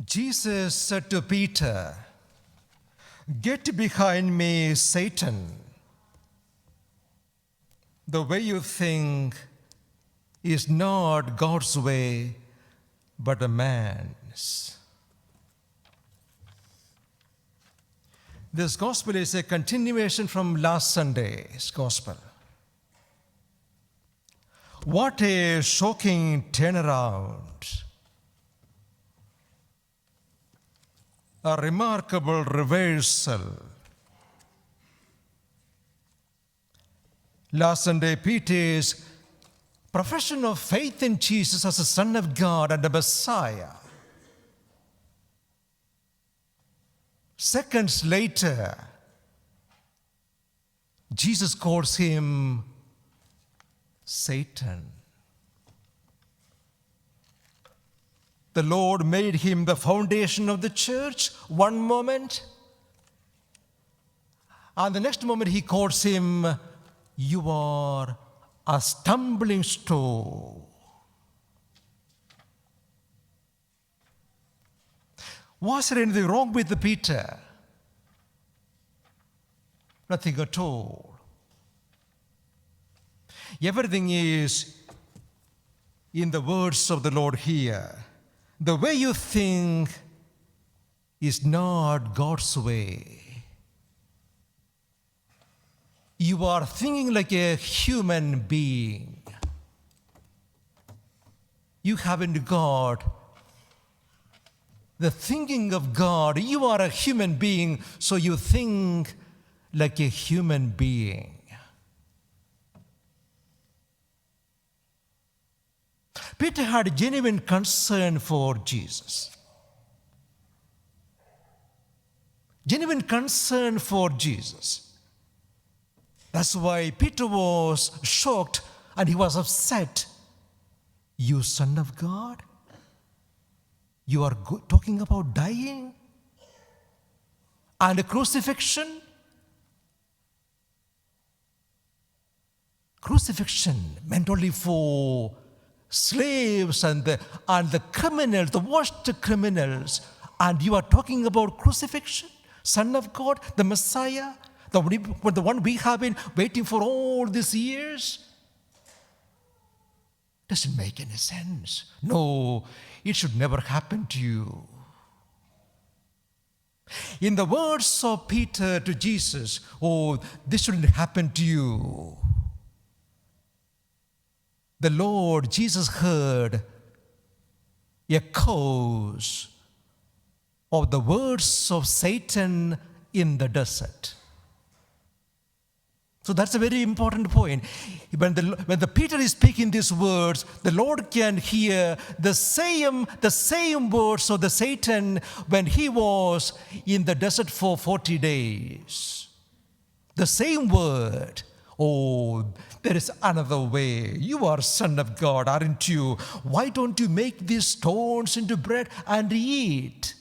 Jesus said to Peter, "Get behind me, Satan. The way you think is not God's way, but a man's." This gospel is a continuation from last Sunday's gospel. What a shocking turnaround. A remarkable reversal. Last Sunday, Peter's profession of faith in Jesus as the Son of God and the Messiah. Seconds later, Jesus calls him Satan. The Lord made him the foundation of the church one moment, and the next moment he calls him, "You are a stumbling stone." Was there anything wrong with Peter? Nothing at all. Everything is in the words of the Lord here. The way you think is not God's way. You are thinking like a human being. You haven't got the thinking of God. You are a human being, so you think like a human being. Peter had a genuine concern for Jesus. Genuine concern for Jesus. That's why Peter was shocked and he was upset. "You Son of God? You are talking about dying and a crucifixion?" Crucifixion meant only for slaves and the criminals, the worst criminals. And you are talking about crucifixion? Son of God, the Messiah, the one we have been waiting for all these years? Doesn't make any sense. No, it should never happen to you. In the words of Peter to Jesus, "Oh, this shouldn't happen to you." The Lord Jesus heard echoes of the words of Satan in the desert. So that's a very important point. When the Peter is speaking these words, the Lord can hear the same words of the Satan when he was in the desert for 40 days. The same word. "Oh, there is another way. You are Son of God, aren't you? Why don't you make these stones into bread and eat?"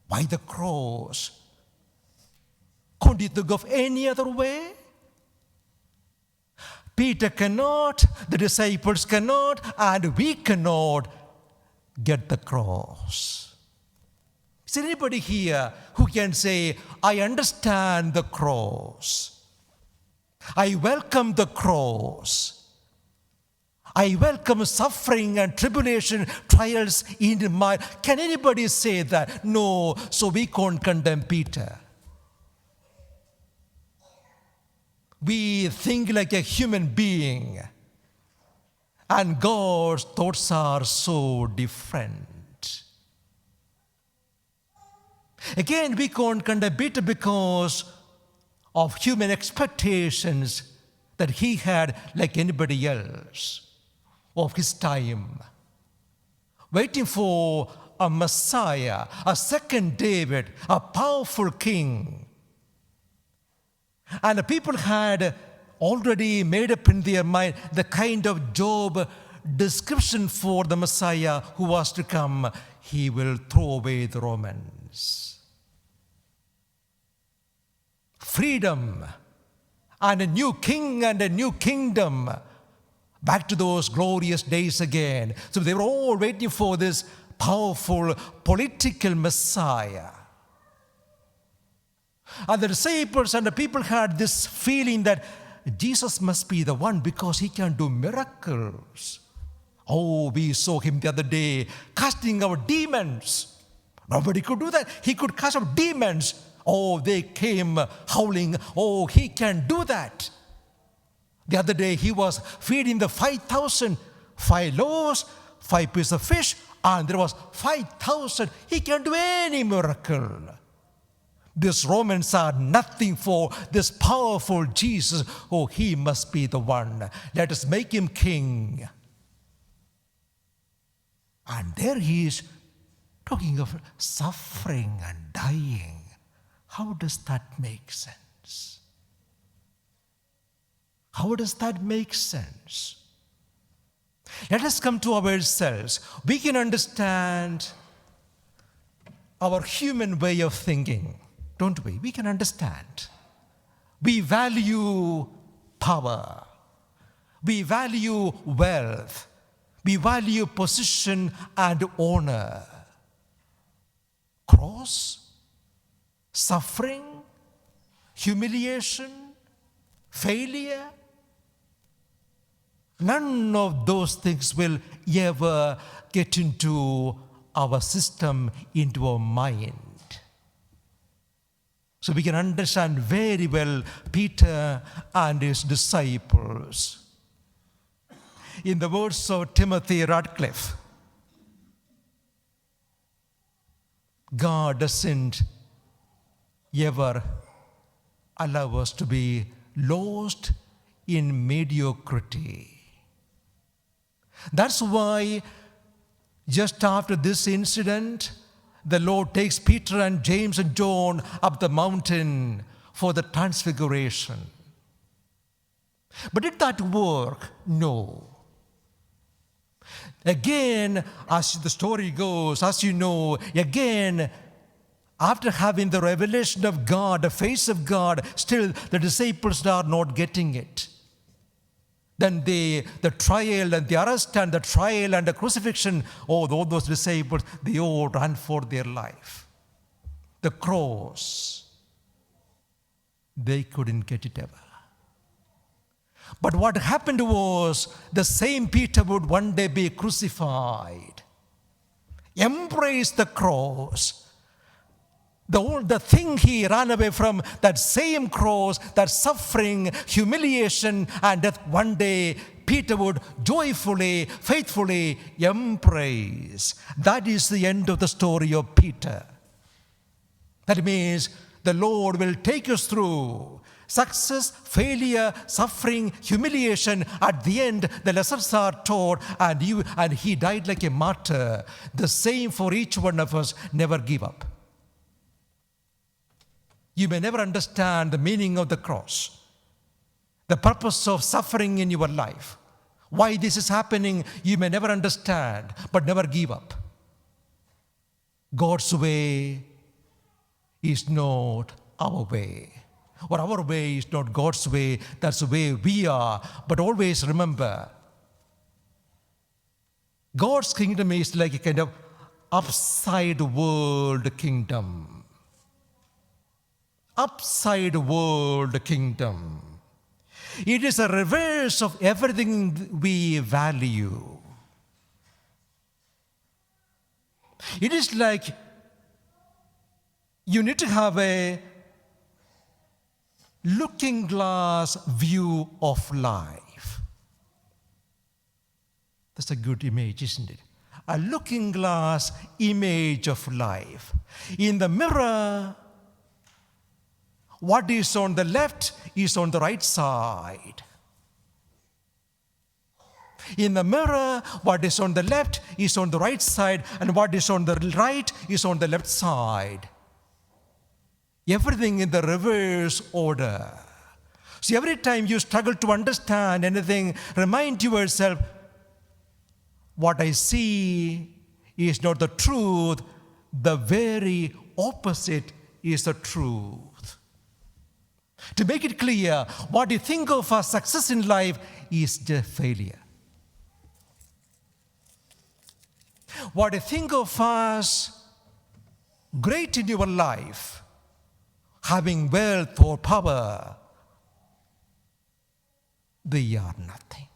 Why the cross? Couldn't you think of any other way? Peter cannot, the disciples cannot, and we cannot get the cross. Is there anybody here who can say, "I understand the cross. I welcome the cross. I welcome suffering and tribulation, trials in my..." Can anybody say that? No, so we can't condemn Peter. We think like a human being, and God's thoughts are so different. Again, we can't condemn Peter because of human expectations that he had like anybody else of his time, waiting for a Messiah, a second David, a powerful king. And the people had already made up in their mind the kind of Job description for the Messiah who was to come. He will throw away the Romans. Freedom and a new king and a new kingdom. Back to those glorious days again. So they were all waiting for this powerful political Messiah. And the disciples and the people had this feeling that Jesus must be the one because he can do miracles. Oh, we saw him the other day casting out demons. Nobody could do that. He could cast out demons. Oh, they came howling. Oh, he can do that. The other day he was feeding the 5,000, 5 loaves, 5 pieces of fish, and there was 5,000. He can do any miracle. These Romans are nothing for this powerful Jesus. Oh, he must be the one. Let us make him king. And there he is talking of suffering and dying. How does that make sense? How does that make sense? Let us come to ourselves. We can understand our human way of thinking, don't we? We can understand. We value power. We value wealth. We value position and honor. Cross, suffering, humiliation, failure. None of those things will ever get into our system, into our mind. So we can understand very well Peter and his disciples. In the words of Timothy Radcliffe, God doesn't ever allow us to be lost in mediocrity. That's why just after this incident, the Lord takes Peter and James and John up the mountain for the transfiguration. But did that work? No. Again, as the story goes, as you know, again, after having the revelation of God, the face of God, still the disciples are not getting it. Then the trial and the arrest and the trial and the crucifixion, all those disciples, they all ran for their life. The cross, they couldn't get it ever. But what happened was the same Peter would one day be crucified, embrace the cross. The thing he ran away from, that same cross, that suffering, humiliation, and death, one day Peter would joyfully, faithfully embrace. That is the end of the story of Peter. That means the Lord will take us through success, failure, suffering, humiliation. At the end, the lessons are taught, and he died like a martyr. The same for each one of us. Never give up. You may never understand the meaning of the cross, the purpose of suffering in your life, why this is happening. You may never understand, but never give up. God's way is not our way, or our way is not God's way. That's the way we are. But always remember, God's kingdom is like a kind of upside world kingdom. Upside world kingdom. It is a reverse of everything we value. It is like you need to have a looking glass view of life. That's a good image, isn't it? A looking glass image of life. In the mirror, what is on the left is on the right side. In the mirror, what is on the left is on the right side, and what is on the right is on the left side. Everything in the reverse order. So every time you struggle to understand anything, remind yourself, what I see is not the truth, the very opposite is the truth. To make it clear, what you think of as success in life is just failure. What you think of as great in your life, having wealth or power, they are nothing.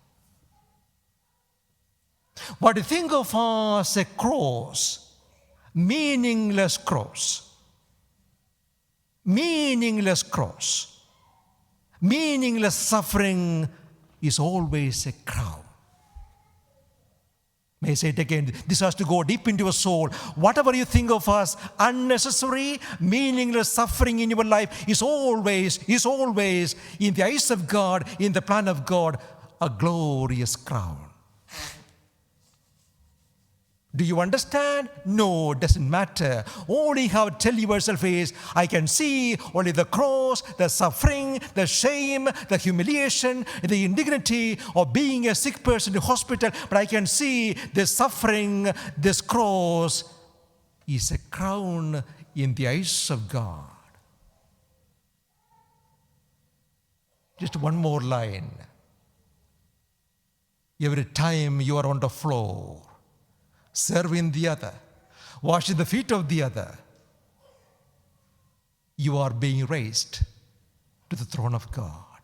What you think of as a cross, meaningless cross, meaningless cross, meaningless suffering is always a crown. May I say it again, this has to go deep into your soul. Whatever you think of as unnecessary, meaningless suffering in your life is always, in the eyes of God, in the plan of God, a glorious crown. Do you understand? No, it doesn't matter. All you have to tell yourself is, I can see only the cross, the suffering, the shame, the humiliation, the indignity of being a sick person in the hospital, but I can see this suffering, this cross is a crown in the eyes of God. Just one more line. Every time you are on the floor, serving the other, washing the feet of the other, you are being raised to the throne of God.